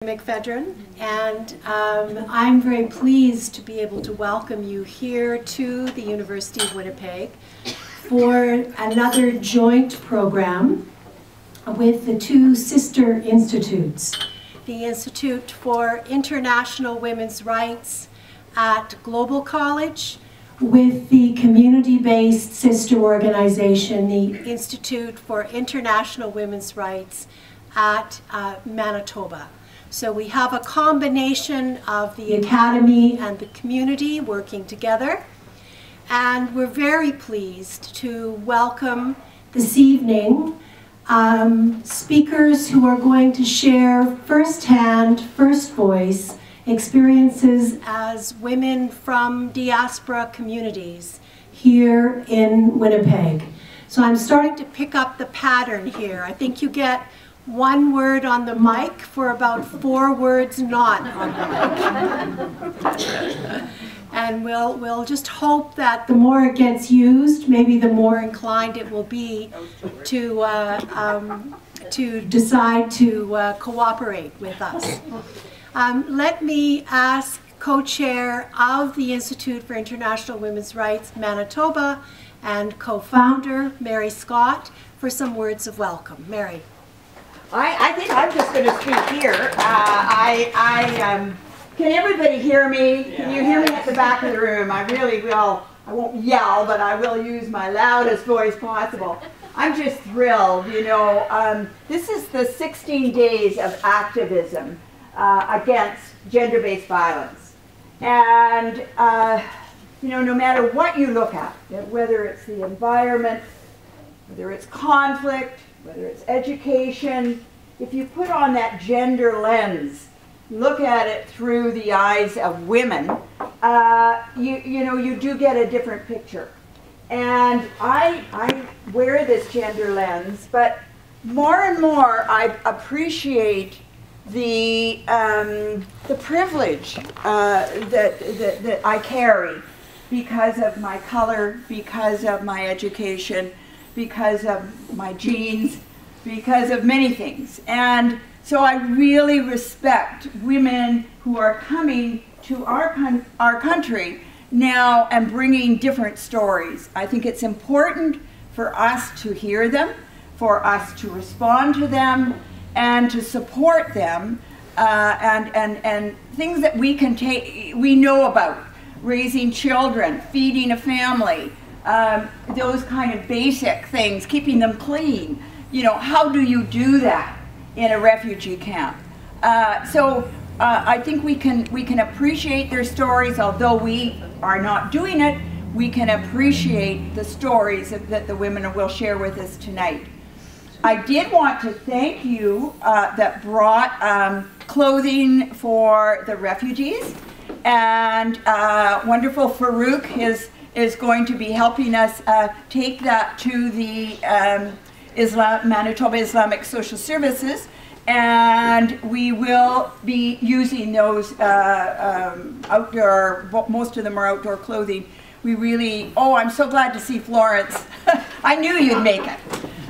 McPhedran, and I'm very pleased to be able to welcome you here to the University of Winnipeg for another joint program with the two sister institutes. The Institute for International Women's Rights at Global College with the community-based sister organization, the Institute for International Women's Rights at Manitoba. So we have a combination of the academy and the community working together, and we're very pleased to welcome this evening speakers who are going to share firsthand, first voice experiences as women from diaspora communities here in Winnipeg. So I'm starting to pick up the pattern here. I think you get one word on the mic for about 4 words not on the mic. And we'll just hope that the more it gets used, maybe the more inclined it will be to decide to cooperate with us. Let me ask co-chair of the Institute for International Women's Rights, Manitoba, and co-founder, Mary Scott, for some words of welcome. Mary. I think I'm just going to speak here. Can everybody hear me? Can you hear me at the back of the room? I really will. I won't yell, but I will use my loudest voice possible. I'm just thrilled, you know. This is the 16 days of activism against gender-based violence. And, you know, no matter what you look at, whether it's the environment, whether it's conflict, whether it's education, if you put on that gender lens, look at it through the eyes of women, you know, you do get a different picture. And I wear this gender lens, but more and more I appreciate the privilege that I carry because of my color, because of my education, because of my genes, because of many things. And so I really respect women who are coming to our country now and bringing different stories. I think it's important for us to hear them, for us to respond to them, and to support them, and things that we can take, we know about, raising children, feeding a family, those kind of basic things, keeping them clean. You know, how do you do that in a refugee camp? I think we can appreciate their stories, although we are not doing it. We can appreciate the stories that the women will share with us tonight. I did want to thank you that brought clothing for the refugees, and wonderful Farouk is going to be helping us take that to the Manitoba Islamic Social Services, and we will be using those outdoor, most of them are outdoor clothing. We really, oh, I'm so glad to see Florence. I knew you'd make it.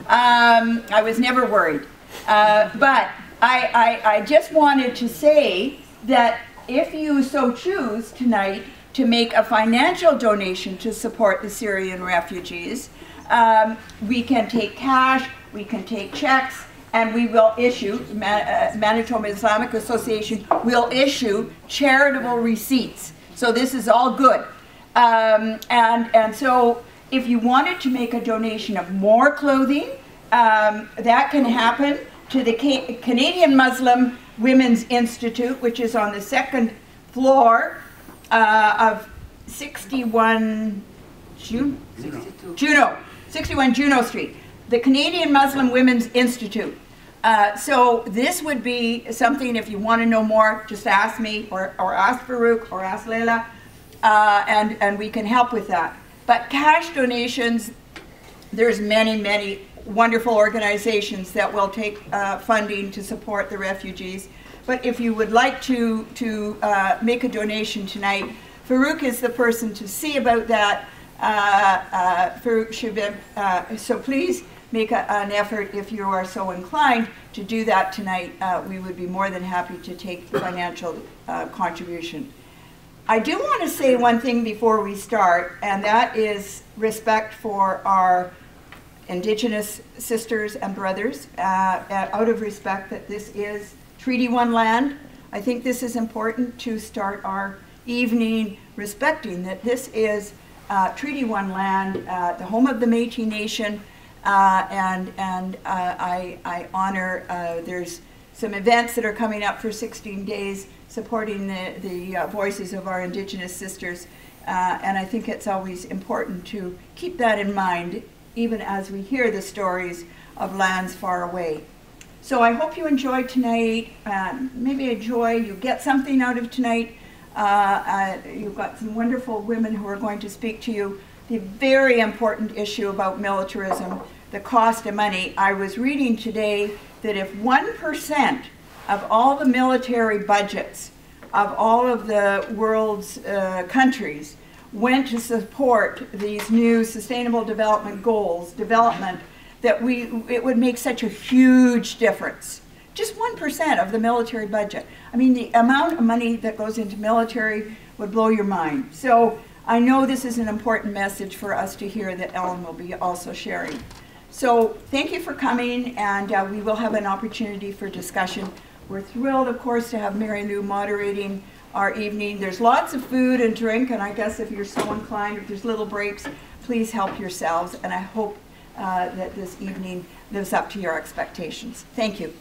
I was never worried. But I just wanted to say that if you so choose tonight to make a financial donation to support the Syrian refugees, we can take cash, we can take checks, and we will issue, Manitoba Islamic Association will issue charitable receipts. So this is all good. And so if you wanted to make a donation of more clothing, that can happen to the Canadian Muslim Women's Institute, which is on the 2nd floor of 61 Juno Street, the Canadian Muslim Women's Institute. So this would be something, if you want to know more, just ask me, or ask Farouk, or ask Leila, and we can help with that. But cash donations, there's many wonderful organizations that will take funding to support the refugees. But if you would like to make a donation tonight, Farouk is the person to see about that. Farouk Shabib, so please make an effort, if you are so inclined, to do that tonight. We would be more than happy to take the financial contribution. I do want to say one thing before we start, and that is respect for our Indigenous sisters and brothers, out of respect that this is Treaty 1 land. I think this is important to start our evening respecting that this is Treaty 1 land, the home of the Métis Nation, and I honor, there's some events that are coming up for 16 days supporting the voices of our Indigenous sisters, and I think it's always important to keep that in mind even as we hear the stories of lands far away. So I hope you enjoyed tonight. Maybe you get something out of tonight. You've got some wonderful women who are going to speak to you. The very important issue about militarism, the cost of money. I was reading today that if 1% of all the military budgets of all of the world's countries went to support these new sustainable development goals, that it would make such a huge difference. Just 1% of the military budget. I mean, the amount of money that goes into military would blow your mind. So I know this is an important message for us to hear that Ellen will be also sharing. So thank you for coming, and we will have an opportunity for discussion. We're thrilled, of course, to have Marilou moderating our evening. There's lots of food and drink, and I guess if you're so inclined, if there's little breaks, please help yourselves, and I hope that this evening lives up to your expectations. Thank you.